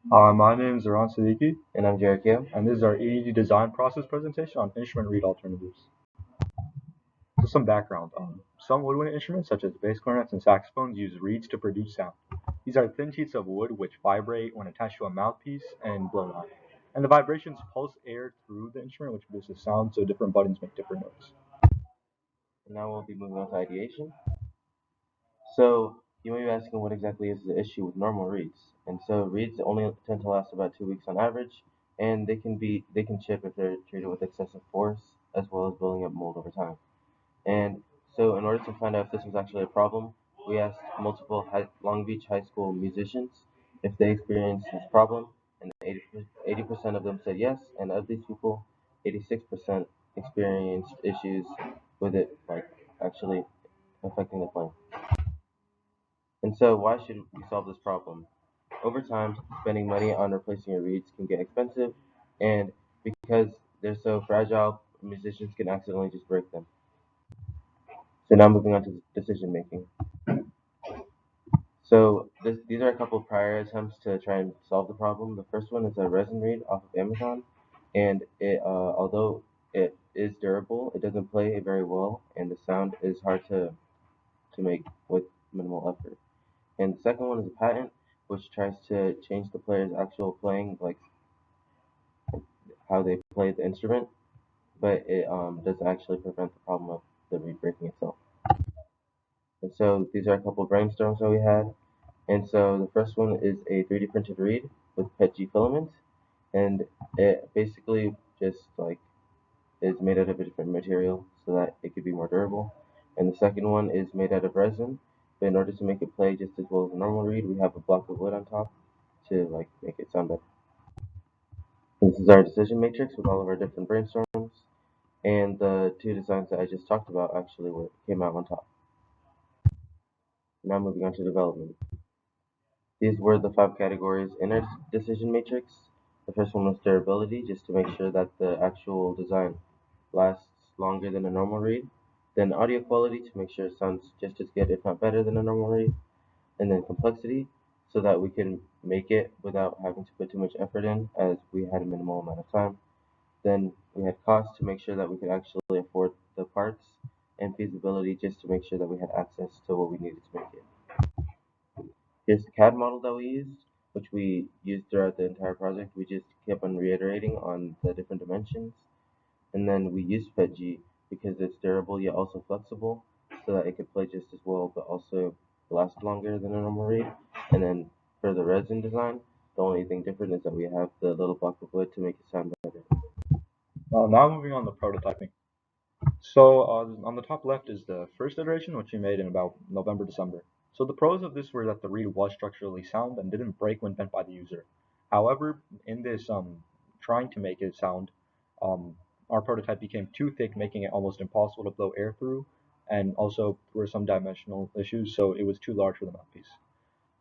My name is Zoran Siddiqui, And I'm Jarret. and this is our EDD design process presentation on instrument reed alternatives. So some background. Some woodwind instruments, such as bass clarinets and saxophones, use reeds to produce sound. These are thin sheets of wood which vibrate when attached to a mouthpiece and blown out. And the vibrations pulse air through the instrument, which produces sound, so different buttons make different notes. And now we'll be moving on to ideation. So you may be asking what exactly is the issue with normal reeds. And so reeds only tend to last about 2 weeks on average, and they can chip if they're treated with excessive force, as well as building up mold over time. And so in order to find out if this was actually a problem, we asked multiple Long Beach high school musicians if they experienced this problem, and 80% of them said yes, and of these people, 86% experienced issues with it, like actually affecting the playing. And so, why should we solve this problem? Over time, spending money on replacing your reeds can get expensive, and because they're so fragile, musicians can accidentally just break them. So now moving on to decision making. So these are a couple of prior attempts to try and solve the problem. The first one is a resin reed off of Amazon, and although it is durable, it doesn't play very well, and the sound is hard to make with minimal effort. And the second one is a patent, which tries to change the player's actual playing, like how they play the instrument, but it doesn't actually prevent the problem of the reed breaking itself. And so these are a couple of brainstorms that we had. And so the first one is a 3D printed reed with PETG filament, and it basically just like is made out of a different material so that it could be more durable. And the second one is made out of resin, but in order to make it play just as well as a normal reed, we have a block of wood on top to like make it sound better. This is our decision matrix with all of our different brainstorms, and the two designs that I just talked about actually came out on top. Now moving on to development. These were the five categories in our decision matrix. The first one was durability, just to make sure that the actual design lasts longer than a normal read. Then audio quality, to make sure it sounds just as good, if not better, than a normal read. And then complexity, so that we can make it without having to put too much effort in, as we had a minimal amount of time. Then we had cost, to make sure that we could actually afford the parts, and feasibility, just to make sure that we had access to what we needed to make it. Here's the CAD model that we used, which we used throughout the entire project. We just kept on reiterating on the different dimensions. And then we used PETG because it's durable yet also flexible, so that it could play just as well but also last longer than a normal reed. And then for the resin design, the only thing different is that we have the little block of wood to make it sound better. Now moving on to prototyping. So on the top left is the first iteration, which we made in about November, December. So the pros of this were that the reed was structurally sound and didn't break when bent by the user. However, in this trying to make it sound, um, our prototype became too thick, making it almost impossible to blow air through, and also there were some dimensional issues, so it was too large for the mouthpiece.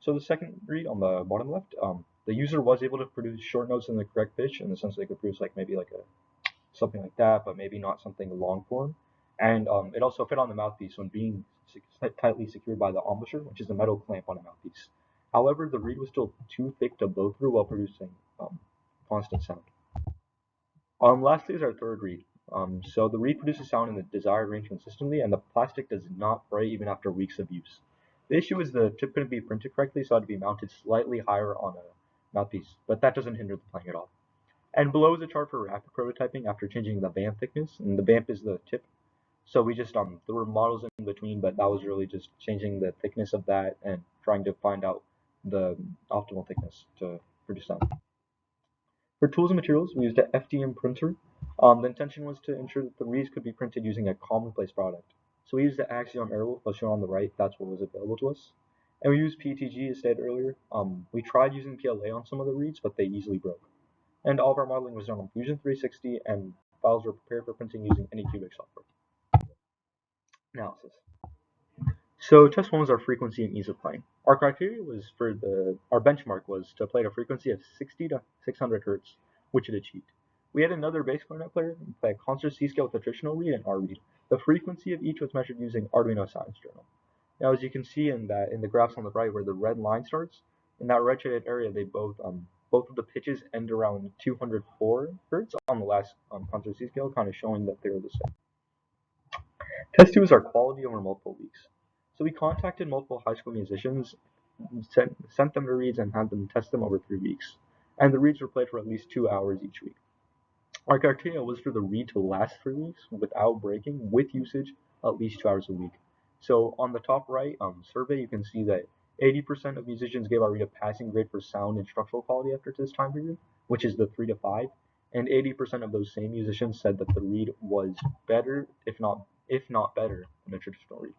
So the second read on the bottom left, the user was able to produce short notes in the correct pitch in the sense they could produce like maybe like a something like that, but maybe not something long form. And it also fit on the mouthpiece when being tightly secured by the embouchure, which is a metal clamp on a mouthpiece. However, the reed was still too thick to blow through while producing constant sound. Lastly is our third reed. So the reed produces sound in the desired range consistently, and the plastic does not fray even after weeks of use. The issue is the tip couldn't be printed correctly, so it had to be mounted slightly higher on a mouthpiece, but that doesn't hinder the playing at all. And below is a chart for rapid prototyping after changing the vamp thickness, and the vamp is the tip. So we just there were models in between, but that was really just changing the thickness of that and trying to find out the optimal thickness to produce sound. For tools and materials, we used an FDM printer. The intention was to ensure that the reeds could be printed using a commonplace product. So we used the Axiom Airwolf, as shown on the right. That's what was available to us. And we used PTG, as stated earlier. We tried using PLA on some of the reeds, but they easily broke. And all of our modeling was done on Fusion 360, and files were prepared for printing using any cubic software. Analysis. So test one was our frequency and ease of playing. Our criteria was our benchmark was to play at a frequency of 60 to 600 hertz, which it achieved. We had another bass clarinet player play a concert C scale with a traditional reed and our reed. The frequency of each was measured using Arduino Science Journal. Now, as you can see in the graphs on the right, where the red line starts, in that red shaded area, they both both of the pitches end around 204 hertz on the last concert C scale, kind of showing that they're the same. Test 2 is our quality over multiple weeks. So we contacted multiple high school musicians, sent them the reads, and had them test them over 3 weeks. And the reads were played for at least 2 hours each week. Our criteria was for the read to last 3 weeks without breaking, with usage at least 2 hours a week. So on the top right survey, you can see that 80% of musicians gave our read a passing grade for sound and structural quality after this time period, which is the 3 to 5, and 80% of those same musicians said that the read was better, if not better, than a traditional read.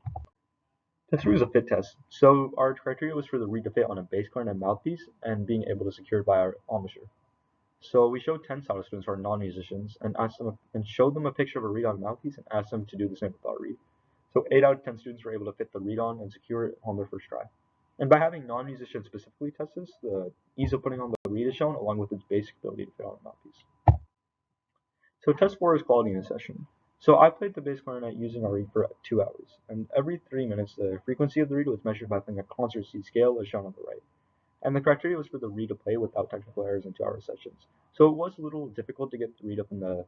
Test 3 was a fit test. So our criteria was for the read to fit on a bass clarinet mouthpiece and being able to secure it by our embouchure. So we showed 10 Saddle students who are non-musicians and showed them a picture of a reed on mouthpiece and asked them to do the same with our reed. So 8 out of 10 students were able to fit the reed on and secure it on their first try. And by having non-musicians specifically test this, the ease of putting on the reed is shown along with its basic ability to fit on a mouthpiece. So test 4 is quality in a session. So I played the bass clarinet using our reed for 2 hours, and every 3 minutes the frequency of the reed was measured by playing a concert C scale as shown on the right. And the criteria was for the reed to play without technical errors in 2 hour sessions. So it was a little difficult to get the reed up in the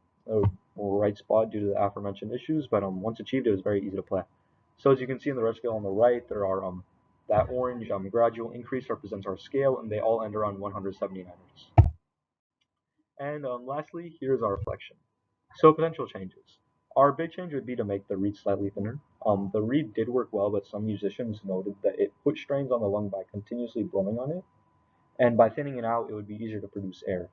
right spot due to the aforementioned issues, but once achieved, it was very easy to play. So as you can see in the red scale on the right, there are that orange gradual increase represents our scale, and they all end around 179 hertz. And lastly, here's our reflection. So potential changes. Our big change would be to make the reed slightly thinner. The reed did work well, but some musicians noted that it put strains on the lung by continuously blowing on it. And by thinning it out, it would be easier to produce air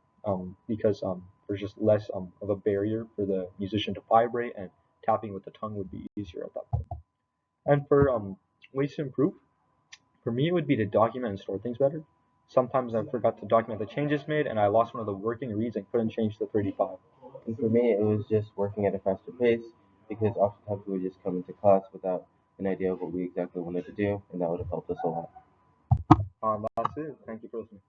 because there's just less of a barrier for the musician to vibrate, and tapping with the tongue would be easier at that point. And for ways to improve, for me, it would be to document and store things better. Sometimes I forgot to document the changes made, and I lost one of the working reads and couldn't change the 35. And for me, it was just working at a faster pace because oftentimes we would just come into class without an idea of what we exactly wanted to do, and that would have helped us a lot. That's it. Thank you for listening.